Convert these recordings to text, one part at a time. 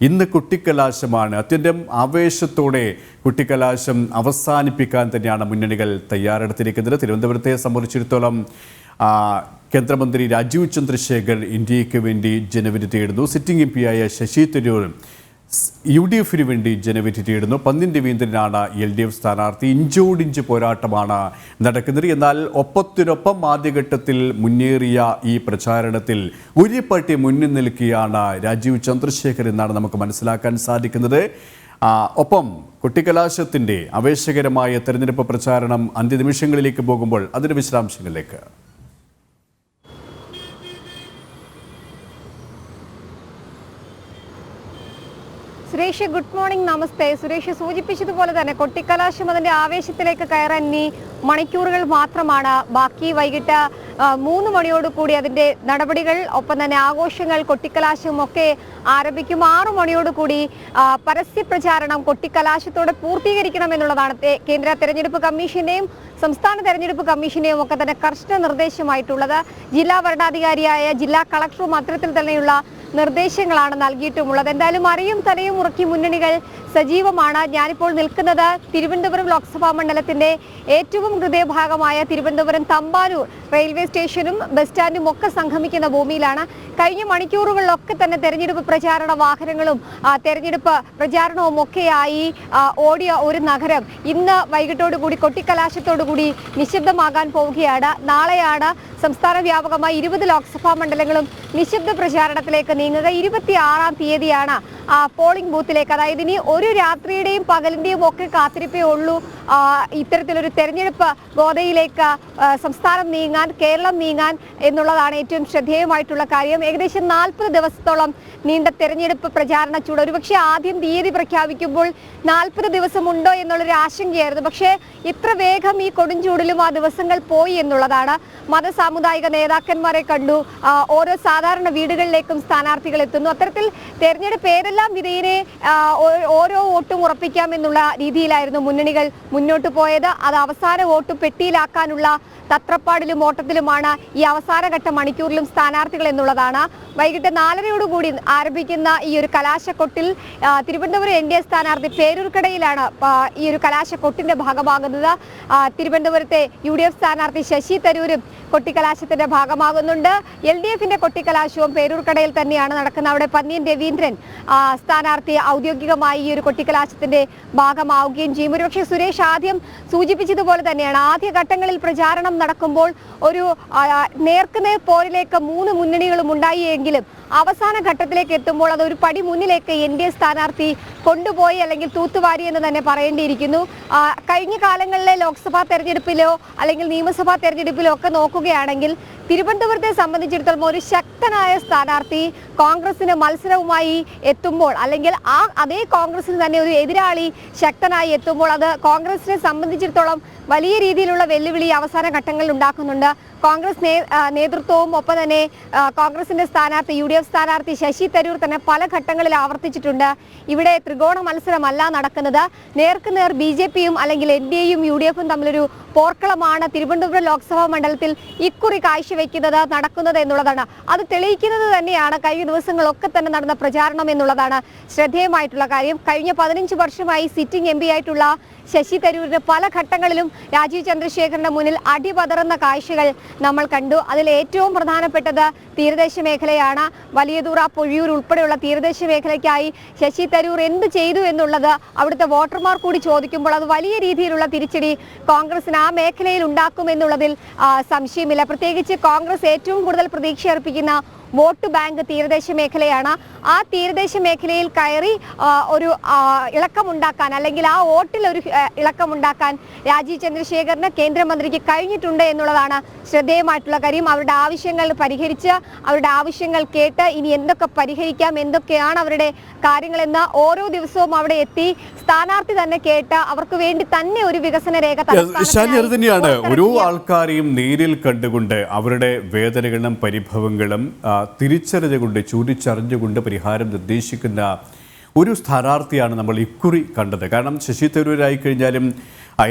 ഇന്ന് കുട്ടിക്കലാശമാണ്. അത്യന്തം ആവേശത്തോടെ കുട്ടിക്കലാശം അവസാനിപ്പിക്കാൻ തന്നെയാണ് മുന്നണികൾ തയ്യാറെടുത്തിരിക്കുന്നത്. തിരുവനന്തപുരത്തെ സംബന്ധിച്ചിടത്തോളം കേന്ദ്രമന്ത്രി രാജീവ് ചന്ദ്രശേഖർ ഇന്ത്യയ്ക്ക് വേണ്ടി ജനവിധി തേടുന്നു. സിറ്റിംഗ് എംപിയായ ശശി തരൂർ UDFിന് വേണ്ടി ജനവിധി തേടുന്നു. പന്ന്യൻ രവീന്ദ്രനാണ് LDF സ്ഥാനാർത്ഥി. ഇഞ്ചോടിഞ്ച് പോരാട്ടമാണ് നടക്കുന്നത്. എന്നാൽ ഒപ്പത്തിനൊപ്പം ആദ്യഘട്ടത്തിൽ മുന്നേറിയ ഈ പ്രചാരണത്തിൽ ഒരു പട്ടി മുന്നിൽ നിൽക്കുകയാണ് രാജീവ് ചന്ദ്രശേഖർ എന്നാണ് നമുക്ക് മനസ്സിലാക്കാൻ സാധിക്കുന്നത്. ഒപ്പം കുട്ടിക്കലാശത്തിൻ്റെ ആവേശകരമായ തെരഞ്ഞെടുപ്പ് പ്രചാരണം അന്ത്യനിമിഷങ്ങളിലേക്ക് പോകുമ്പോൾ അതിൻ്റെ വിശദാംശങ്ങളിലേക്ക്. സുരേഷ്, ഗുഡ് മോർണിംഗ്, നമസ്തേ. സുരേഷ് സൂചിപ്പിച്ചതുപോലെ തന്നെ കൊട്ടിക്കലാശം അതിന്റെ ആവേശത്തിലേക്ക് കയറാൻ ഇനി മണിക്കൂറുകൾ മാത്രമാണ് ബാക്കി. വൈകിട്ട് 3 മണിയോടുകൂടി അതിന്റെ നടപടികൾ, ഒപ്പം തന്നെ ആഘോഷങ്ങൾ, കൊട്ടിക്കലാശവും ഒക്കെ ആരംഭിക്കും. 6 മണിയോടുകൂടി പരസ്യ പ്രചാരണം കൊട്ടിക്കലാശത്തോടെ പൂർത്തീകരിക്കണം എന്നുള്ളതാണ് കേന്ദ്ര തെരഞ്ഞെടുപ്പ് കമ്മീഷന്റെയും സംസ്ഥാന തെരഞ്ഞെടുപ്പ് കമ്മീഷന്റെയും ഒക്കെ തന്നെ കർശന നിർദ്ദേശമായിട്ടുള്ളത്. ജില്ലാ വരണാധികാരിയായ ജില്ലാ കളക്ടറും അത്തരത്തിൽ തന്നെയുള്ള നിർദ്ദേശങ്ങളാണ് നൽകിയിട്ടുമുള്ളത്. എന്തായാലും അറിയും തലയും ഉറക്കി മുന്നണികൾ സജീവമാണ്. ഞാനിപ്പോൾ നിൽക്കുന്നത് തിരുവനന്തപുരം ലോക്സഭാ മണ്ഡലത്തിന്റെ ഏറ്റവും ഹൃദയഭാഗമായ തിരുവനന്തപുരം തമ്പാനൂർ റെയിൽവേ സ്റ്റേഷനും ബസ് സ്റ്റാൻഡും ഒക്കെ സംഗമിക്കുന്ന ഭൂമിയിലാണ്. കഴിഞ്ഞ മണിക്കൂറുകളിലൊക്കെ തന്നെ തെരഞ്ഞെടുപ്പ് പ്രചാരണ വാഹനങ്ങളും തെരഞ്ഞെടുപ്പ് പ്രചാരണവും ഒക്കെയായി ഓടിയ ഒരു നഗരം ഇന്ന് വൈകിട്ടോടുകൂടി കൊട്ടിക്കലാശത്തോടുകൂടി നിശബ്ദമാകാൻ പോവുകയാണ്. നാളെയാണ് സംസ്ഥാന വ്യാപകമായി 20 ലോക്സഭാ മണ്ഡലങ്ങളും നിശബ്ദ പ്രചാരണത്തിലേക്ക് നീങ്ങുക. 26-ാം തീയതിയാണ് പോളിംഗ് ബൂത്തിലേക്ക്, അതായത് ഇനി ഒരു രാത്രിയുടെയും പകലിന്റെയും ഒക്കെ കാത്തിരിപ്പേ ഉള്ളൂ ഇത്തരത്തിലൊരു തെരഞ്ഞെടുപ്പ് ഗോതയിലേക്ക് സംസ്ഥാനം നീങ്ങാൻ, കേരളം നീങ്ങാൻ എന്നുള്ളതാണ് ഏറ്റവും ശ്രദ്ധേയമായിട്ടുള്ള കാര്യം. ഏകദേശം 40 ദിവസത്തോളം നീണ്ട തെരഞ്ഞെടുപ്പ് പ്രചാരണ ചൂട്. ഒരുപക്ഷെ ആദ്യം തീയതി പ്രഖ്യാപിക്കുമ്പോൾ 40 ദിവസമുണ്ടോ എന്നുള്ളൊരു ആശങ്കയായിരുന്നു. പക്ഷേ ഇത്ര വേഗം ഈ കൊടുംചൂടിലും ആ ദിവസങ്ങൾ പോയി എന്നുള്ളതാണ്. മതസാമുദായിക നേതാക്കന്മാരെ കണ്ടു, ഓരോ സാധാരണ വീടുകളിലേക്കും സ്ഥാനാർത്ഥികൾ എത്തുന്നു. അത്തരത്തിൽ തെരഞ്ഞെടുപ്പ് ഏതെല്ലാം വിധേയനെ ഓരോ വോട്ടും ഉറപ്പിക്കാം എന്നുള്ള രീതിയിലായിരുന്നു മുന്നണികൾ മുന്നോട്ട് പോയത്. അത് അവസാന വോട്ട് പെട്ടിയിലാക്കാനുള്ള തത്രപ്പാടിലും ഓട്ടത്തിലുമാണ് ഈ അവസാനഘട്ട മണിക്കൂറിലും സ്ഥാനാർത്ഥികൾ എന്നുള്ളതാണ്. വൈകിട്ട് 4:30 ആരംഭിക്കുന്ന ഈ ഒരു കലാശക്കൊട്ടിൽ തിരുവനന്തപുരം NDA സ്ഥാനാർത്ഥി പേരൂർക്കടയിലാണ് ഈ ഒരു കലാശക്കൊട്ടിന്റെ ഭാഗമാകുന്നത്. തിരുവനന്തപുരത്തെ UDF സ്ഥാനാർത്ഥി ശശി തരൂരും കൊട്ടിക്കലാശത്തിന്റെ ഭാഗമാകുന്നുണ്ട്. LDFിന്റെ കൊട്ടിക്കലാശവും പേരൂർക്കടയിൽ തന്നെയാണ് നടക്കുന്നത്. അവിടെ പന്ന്യൻ രവീന്ദ്രൻ സ്ഥാനാർത്ഥി ഔദ്യോഗികമായി ഈ ഒരു കൊട്ടിക്കലാശത്തിന്റെ ഭാഗമാവുകയും ചെയ്യും. ഒരുപക്ഷെ സുരേഷ് ആദ്യം സൂചിപ്പിച്ചതുപോലെ തന്നെയാണ് ആദ്യഘട്ടങ്ങളിൽ പ്രചാരണം നടക്കുമ്പോൾ ഒരു നേർക്കുനേർ പോരിലേക്ക് 3 മുന്നണികളും ഉണ്ടായെങ്കിലും അവസാന ഘട്ടത്തിലേക്ക് എത്തുമ്പോൾ അത് ഒരു പടി മുന്നിലേക്ക് NDA സ്ഥാനാർത്ഥി കൊണ്ടുപോയി, അല്ലെങ്കിൽ തൂത്തുവാരി എന്ന് തന്നെ പറയേണ്ടിയിരിക്കുന്നു. കഴിഞ്ഞ കാലങ്ങളിലെ ലോക്സഭാ തെരഞ്ഞെടുപ്പിലോ അല്ലെങ്കിൽ നിയമസഭാ തെരഞ്ഞെടുപ്പിലോ ഒക്കെ നോക്കുകയാണെങ്കിൽ തിരുവനന്തപുരത്തെ സംബന്ധിച്ചിടത്തോളം ഒരു ശക്തനായ സ്ഥാനാർത്ഥി കോൺഗ്രസിന് മത്സരവുമായി എത്തുമ്പോൾ, അല്ലെങ്കിൽ അതേ കോൺഗ്രസിന് തന്നെ ഒരു എതിരാളി ശക്തനായി എത്തുമ്പോൾ അത് കോൺഗ്രസിനെ സംബന്ധിച്ചിടത്തോളം വലിയ രീതിയിലുള്ള വെല്ലുവിളി അവസാന ഘട്ടങ്ങളിൽ ഉണ്ടാക്കുന്നുണ്ട്. കോൺഗ്രസ് നേതൃത്വവും ഒപ്പം തന്നെ കോൺഗ്രസിന്റെ സ്ഥാനാർത്ഥി UDF സ്ഥാനാർത്ഥി ശശി തരൂർ തന്നെ പല ഘട്ടങ്ങളിൽ ആവർത്തിച്ചിട്ടുണ്ട്. ഇവിടെ ത്രികോണ മത്സരമല്ല നടക്കുന്നത്. നേർക്കുനേർ BJPയും അല്ലെങ്കിൽ NDAയും UDFും തമ്മിലൊരു പോർക്കളമാണ് തിരുവനന്തപുരം ലോക്സഭാ മണ്ഡലത്തിൽ ഇക്കുറി കാഴ്ചവെക്കുന്നത്, നടക്കുന്നത് എന്നുള്ളതാണ്. അത് തെളിയിക്കുന്നത് തന്നെയാണ് കഴിഞ്ഞ ദിവസങ്ങളൊക്കെ തന്നെ നടന്ന പ്രചാരണം എന്നുള്ളതാണ് ശ്രദ്ധേയമായിട്ടുള്ള കാര്യം. കഴിഞ്ഞ 15 വർഷമായി സിറ്റിംഗ് MP ആയിട്ടുള്ള ശശി തരൂരിന് പല ഘട്ടങ്ങളിലും രാജീവ് ചന്ദ്രശേഖറിന്റെ മുന്നിൽ അടിപതറുന്ന കാഴ്ചകൾ നമ്മൾ കണ്ടു. അതിൽ ഏറ്റവും പ്രധാനപ്പെട്ടത് തീരദേശ മേഖലയാണ്. വലിയതൂറ, പൊഴിയൂർ ഉൾപ്പെടെയുള്ള തീരദേശ മേഖലയ്ക്കായി ശശി തരൂർ എന്ത് ചെയ്തു എന്നുള്ളത് അവിടുത്തെ വോട്ടർമാർ കൂടി ചോദിക്കുമ്പോൾ അത് വലിയ രീതിയിലുള്ള തിരിച്ചടി കോൺഗ്രസിന് ആ മേഖലയിൽ ഉണ്ടാക്കുമെന്നുള്ളതിൽ സംശയമില്ല. പ്രത്യേകിച്ച് കോൺഗ്രസ് ഏറ്റവും കൂടുതൽ പ്രതീക്ഷ അർപ്പിക്കുന്ന വോട്ട് ബാങ്ക് തീരദേശ മേഖലയാണ്. ആ തീരദേശ മേഖലയിൽ കയറി ഒരു ഇളക്കമുണ്ടാക്കാൻ, അല്ലെങ്കിൽ ആ വോട്ടിൽ ഒരു ഇളക്കമുണ്ടാക്കാൻ രാജീവ് ചന്ദ്രശേഖറിന് കേന്ദ്രമന്ത്രിക്ക് കഴിഞ്ഞിട്ടുണ്ട് എന്നുള്ളതാണ് ശ്രദ്ധേയമായിട്ടുള്ള കാര്യം. അവരുടെ ആവശ്യങ്ങൾ പരിഹരിച്ച്, അവരുടെ ആവശ്യങ്ങൾ കേട്ട് ഇനി എന്തൊക്കെ പരിഹരിക്കാം, എന്തൊക്കെയാണ് അവരുടെ കാര്യങ്ങളെന്ന് ഓരോ ദിവസവും അവിടെ എത്തി സ്ഥാനാർത്ഥി തന്നെ കേട്ട് അവർക്ക് വേണ്ടി തന്നെ ഒരു വികസന രേഖ തന്നെയാണ് ഓരോ ആൾക്കാരെയും നേരിൽ കണ്ടുകൊണ്ട് അവരുടെ വേദനകളും പരിഭവങ്ങളും തിരിച്ചറിഞ്ഞുകൊണ്ട്, ചൂണ്ടിച്ചറിഞ്ഞുകൊണ്ട് പരിഹാരം നിർദ്ദേശിക്കുന്ന ഒരു സ്ഥാനാർത്ഥിയാണ് നമ്മൾ ഇക്കുറി കണ്ടത്. കാരണം ശശി തരൂരായി കഴിഞ്ഞാലും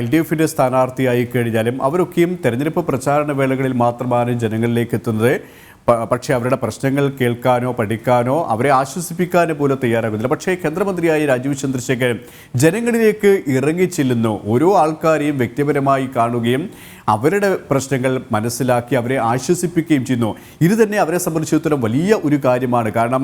LDFിൻ്റെ സ്ഥാനാർത്ഥിയായി കഴിഞ്ഞാലും അവരൊക്കെയും തെരഞ്ഞെടുപ്പ് പ്രചാരണ വേളകളിൽ മാത്രമാണ് ജനങ്ങളിലേക്ക് എത്തുന്നത്. പക്ഷേ അവരുടെ പ്രശ്നങ്ങൾ കേൾക്കാനോ പഠിക്കാനോ അവരെ ആശ്വസിപ്പിക്കാനോ പോലും തയ്യാറാകുന്നില്ല. പക്ഷേ കേന്ദ്രമന്ത്രിയായ രാജീവ് ചന്ദ്രശേഖരൻ ജനങ്ങളിലേക്ക് ഇറങ്ങിച്ചെല്ലുന്നു. ഓരോ ആൾക്കാരെയും വ്യക്തിപരമായി കാണുകയും അവരുടെ പ്രശ്നങ്ങൾ മനസ്സിലാക്കി അവരെ ആശ്വസിപ്പിക്കുകയും ചെയ്യുന്നു. ഇത് തന്നെ അവരെ സംബന്ധിച്ചിടത്തോളം വലിയ ഒരു കാര്യമാണ്. കാരണം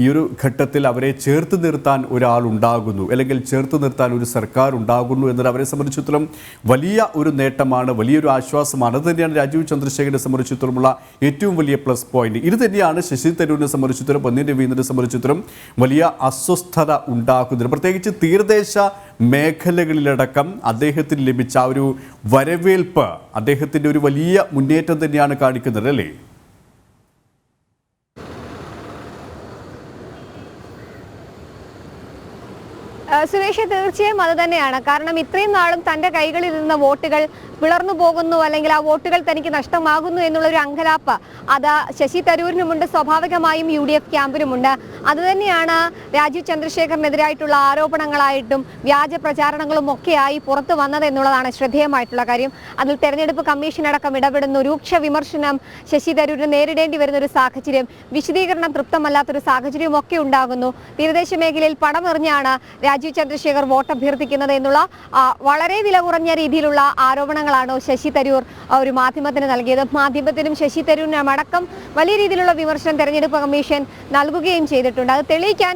ഈ ഒരു ഘട്ടത്തിൽ അവരെ ചേർത്ത് നിർത്താൻ ഒരാളുണ്ടാകുന്നു, അല്ലെങ്കിൽ ചേർത്ത് നിർത്താൻ ഒരു സർക്കാർ ഉണ്ടാകുന്നു എന്നത് അവരെ സംബന്ധിച്ചിടത്തോളം വലിയ ഒരു നേട്ടമാണ്, വലിയൊരു ആശ്വാസമാണ്. അത് തന്നെയാണ് രാജീവ് ചന്ദ്രശേഖരനെ സംബന്ധിച്ചിടത്തോളമുള്ള ഏറ്റവും വലിയ പ്ലസ് പോയിന്റ്. ഇത് തന്നെയാണ് ശശി തരൂരിനെ സംബന്ധിച്ചിടത്തോളം, പൊന്നിൻ രവീന്ദ്രനെ സംബന്ധിച്ചിടത്തോളം വലിയ അസ്വസ്ഥത ഉണ്ടാക്കുന്നത്. പ്രത്യേകിച്ച് തീരദേശ മേഖലകളിലടക്കം അദ്ദേഹത്തിന് ലഭിച്ച ആ ഒരു വരവേൽപ്പ് അദ്ദേഹത്തിൻ്റെ ഒരു വലിയ മുന്നേറ്റം തന്നെയാണ് കാണിക്കുന്നത്, അല്ലേ? സുരേഷ്, തീർച്ചയായും അത് തന്നെയാണ്. കാരണം ഇത്രയും നാളും തൻ്റെ കൈകളിൽ നിന്ന വോട്ടുകൾ പിളർന്നു പോകുന്നു, അല്ലെങ്കിൽ ആ വോട്ടുകൾ തനിക്ക് നഷ്ടമാകുന്നു എന്നുള്ളൊരു അങ്കലാപ്പ് അത് ശശി തരൂരിനുമുണ്ട്, സ്വാഭാവികമായും UDF ക്യാമ്പിനുമുണ്ട്. അതുതന്നെയാണ് രാജീവ് ചന്ദ്രശേഖറിനെതിരായിട്ടുള്ള ആരോപണങ്ങളായിട്ടും വ്യാജ പ്രചാരണങ്ങളും ഒക്കെയായി പുറത്തു വന്നത് എന്നുള്ളതാണ് ശ്രദ്ധേയമായിട്ടുള്ള കാര്യം. അതിൽ തെരഞ്ഞെടുപ്പ് കമ്മീഷൻ അടക്കം ഇടപെടുന്നു, രൂക്ഷ വിമർശനം ശശി തരൂരിന് നേരിടേണ്ടി വരുന്ന ഒരു സാഹചര്യം, വിശദീകരണം തൃപ്തമല്ലാത്തൊരു സാഹചര്യവും ഒക്കെ ഉണ്ടാകുന്നു. തീരദേശ മേഖലയിൽ പണമെറിഞ്ഞാണ് രാജീവ് ചന്ദ്രശേഖർ വോട്ട് അഭ്യർത്ഥിക്കുന്നത് എന്നുള്ള വളരെ വില കുറഞ്ഞ രീതിയിലുള്ള ആരോപണങ്ങളാണ് ശശി തരൂർ ഒരു മാധ്യമത്തിന് നൽകിയത്. മാധ്യമത്തിനും ശശി തരൂരിനും അടക്കം വലിയ രീതിയിലുള്ള വിമർശനം തെരഞ്ഞെടുപ്പ് കമ്മീഷൻ നൽകുകയും ചെയ്തിട്ടുണ്ട്. അത് തെളിയിക്കാൻ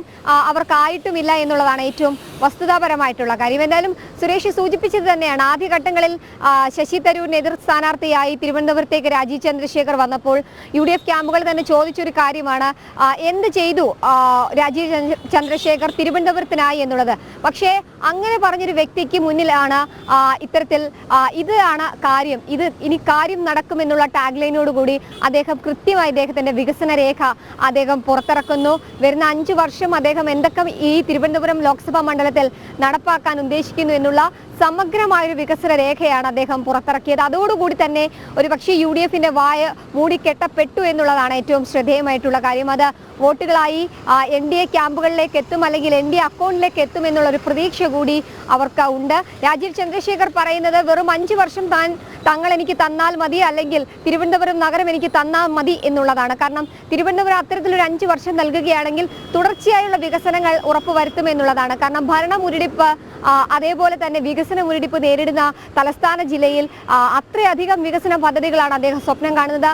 അവർക്കായിട്ടുമില്ല എന്നുള്ളതാണ് ഏറ്റവും വസ്തുതാപരമായിട്ടുള്ള കാര്യം. എന്തായാലും സുരേഷ് സൂചിപ്പിച്ചത് തന്നെയാണ്, ആദ്യഘട്ടങ്ങളിൽ ശശി തരൂരിന് എതിർ സ്ഥാനാർത്ഥിയായി തിരുവനന്തപുരത്തേക്ക് രാജീവ് ചന്ദ്രശേഖർ വന്നപ്പോൾ UDF ക്യാമ്പുകൾ തന്നെ ചോദിച്ചൊരു കാര്യമാണ്, എന്ത് ചെയ്തു രാജീവ് ചന്ദ്രശേഖർ തിരുവനന്തപുരത്തിനായി എന്നുള്ളത്. പക്ഷേ അങ്ങനെ പറഞ്ഞൊരു വ്യക്തിക്ക് മുന്നിലാണ് ഇത്തരത്തിൽ ഇതാണ് കാര്യം, ഇത് ഇനി കാര്യം നടക്കുമെന്നുള്ള ടാഗ് ലൈനോടുകൂടി അദ്ദേഹം കൃത്യമായി അദ്ദേഹത്തിന്റെ വികസന രേഖ അദ്ദേഹം പുറത്തിറക്കുന്നു. വരുന്ന 5 വർഷം അദ്ദേഹം എന്തൊക്കെ ഈ തിരുവനന്തപുരം ലോക്സഭാ മണ്ഡലത്തിൽ നടപ്പാക്കാൻ ഉദ്ദേശിക്കുന്നു എന്നുള്ള സമഗ്രമായൊരു വികസന രേഖയാണ് അദ്ദേഹം പുറത്തിറക്കിയത്. അതോടുകൂടി തന്നെ ഒരുപക്ഷെ UDFന്റെ വായ മൂടിക്കെട്ടപ്പെട്ടു എന്നുള്ളതാണ് ഏറ്റവും ശ്രദ്ധേയമായിട്ടുള്ള കാര്യം. അത് വോട്ടുകളായി NDA ക്യാമ്പുകളിലേക്ക് എത്തും, അല്ലെങ്കിൽ NDA അക്കൗണ്ടിലേക്ക് എത്തും എന്നുള്ളൊരു പ്രതീക്ഷ കൂടി അവർക്ക് ഉണ്ട്. രാജീവ് ചന്ദ്രശേഖർ പറയുന്നത് വെറും 5 വർഷം തങ്ങൾ എനിക്ക് തന്നാൽ മതി, അല്ലെങ്കിൽ തിരുവനന്തപുരം നഗരം എനിക്ക് തന്നാൽ മതി എന്നുള്ളതാണ്. കാരണം തിരുവനന്തപുരം അത്തരത്തിലൊരു 5 വർഷം നൽകുകയാണെങ്കിൽ തുടർച്ചയായുള്ള വികസനങ്ങൾ ഉറപ്പുവരുത്തും എന്നുള്ളതാണ്. കാരണം ഭരണ മുരടിപ്പ് അതേപോലെ തന്നെ വികസന മുരടിപ്പ് നേരിടുന്ന തലസ്ഥാന ജില്ലയിൽ അത്രയധികം വികസന പദ്ധതികളാണ് അദ്ദേഹം സ്വപ്നം കാണുന്നത്.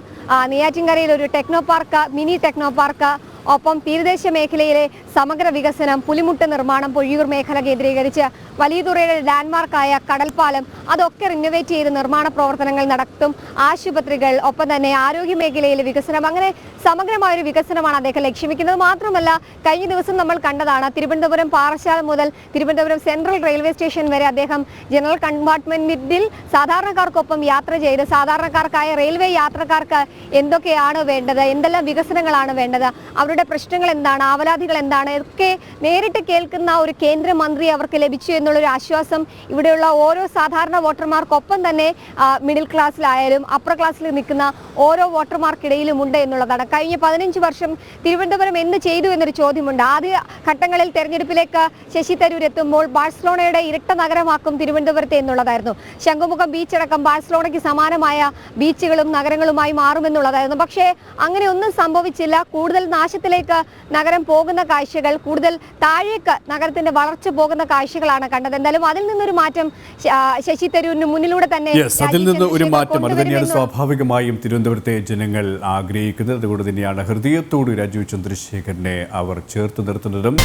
നെയ്യാറ്റിൻകരയിൽ ഒരു techno park, mini techno park, ഒപ്പം തീരദേശ മേഖലയിലെ സമഗ്ര വികസനം, പുലിമുട്ട് നിർമ്മാണം, പൊഴിയൂർ മേഖല കേന്ദ്രീകരിച്ച് വലിയതുറയുടെ ലാൻഡ്മാർക്കായ കടൽപ്പാലം അതൊക്കെ റിനോവേറ്റ് ചെയ്ത് നിർമ്മാണ പ്രവർത്തനങ്ങൾ നടത്തും. ആശുപത്രികൾ, ഒപ്പം തന്നെ ആരോഗ്യ മേഖലയിലെ വികസനം, അങ്ങനെ സമഗ്രമായൊരു വികസനമാണ് അദ്ദേഹം ലക്ഷ്യമിക്കുന്നത്. മാത്രമല്ല കഴിഞ്ഞ ദിവസം നമ്മൾ കണ്ടതാണ്, തിരുവനന്തപുരം പാറശാല മുതൽ തിരുവനന്തപുരം സെൻട്രൽ റെയിൽവേ സ്റ്റേഷൻ വരെ അദ്ദേഹം ജനറൽ കമ്പാർട്ട്മെന്റിൽ സാധാരണക്കാർക്കൊപ്പം യാത്ര ചെയ്ത് സാധാരണക്കാർക്കായ റെയിൽവേ യാത്രക്കാർക്ക് എന്തൊക്കെയാണ് വേണ്ടത്, എന്തെല്ലാം വികസനങ്ങളാണ് വേണ്ടത്, അവരുടെ പ്രശ്നങ്ങൾ എന്താണ്, ആവലാതികൾ എന്താണ്, ഒക്കെ നേരിട്ട് കേൾക്കുന്ന ഒരു കേന്ദ്രമന്ത്രി അവർക്ക് ലഭിച്ചു എന്നുള്ളൊരു ആശ്വാസം ഇവിടെയുള്ള ഓരോ സാധാരണ വോട്ടർമാർക്കൊപ്പം തന്നെ മിഡിൽ ക്ലാസ്സിലായാലും അപ്പർ ക്ലാസ്സിൽ നിൽക്കുന്ന ഓരോ വോട്ടർമാർക്കിടയിലും ഉണ്ട് എന്നുള്ളതാണ്. കഴിഞ്ഞ 15 വർഷം തിരുവനന്തപുരം എന്ത് ചെയ്തു എന്നൊരു ചോദ്യമുണ്ട്. ആദ്യ ഘട്ടങ്ങളിൽ തെരഞ്ഞെടുപ്പിലേക്ക് ശശി തരൂർ എത്തുമ്പോൾ ബാഴ്സലോണയുടെ ഇരട്ട നഗരമാക്കും തിരുവനന്തപുരത്തെ എന്നുള്ളതായിരുന്നു. ശംഖുമുഖം ബീച്ചടക്കം ബാഴ്സലോണയ്ക്ക് സമാനമായ ബീച്ചുകളും നഗരങ്ങളുമായി മാറുമെന്നുള്ളതായിരുന്നു. പക്ഷേ അങ്ങനെ ഒന്നും സംഭവിച്ചില്ല. കൂടുതൽ നാശത്തിലേക്ക് നഗരം പോകുന്ന കാഴ്ചകൾ, കൂടുതൽ താഴേക്ക് നഗരത്തിന്റെ വളർച്ച പോകുന്ന കാഴ്ചകളാണ് കണ്ടത്. എന്തായാലും അതിൽ നിന്നൊരു മാറ്റം ശശി തരൂരിന് മുന്നിലൂടെ തന്നെ അതിൽ നിന്ന് ഒരു മാറ്റം അത് തന്നെയാണ് സ്വാഭാവികമായും തിരുവനന്തപുരത്തെ ജനങ്ങൾ ആഗ്രഹിക്കുന്നത്. അതുകൊണ്ട് തന്നെയാണ് ഹൃദയത്തോട് രാജീവ് ചന്ദ്രശേഖരനെ അവർ ചേർത്ത് നിർത്തുന്നതും.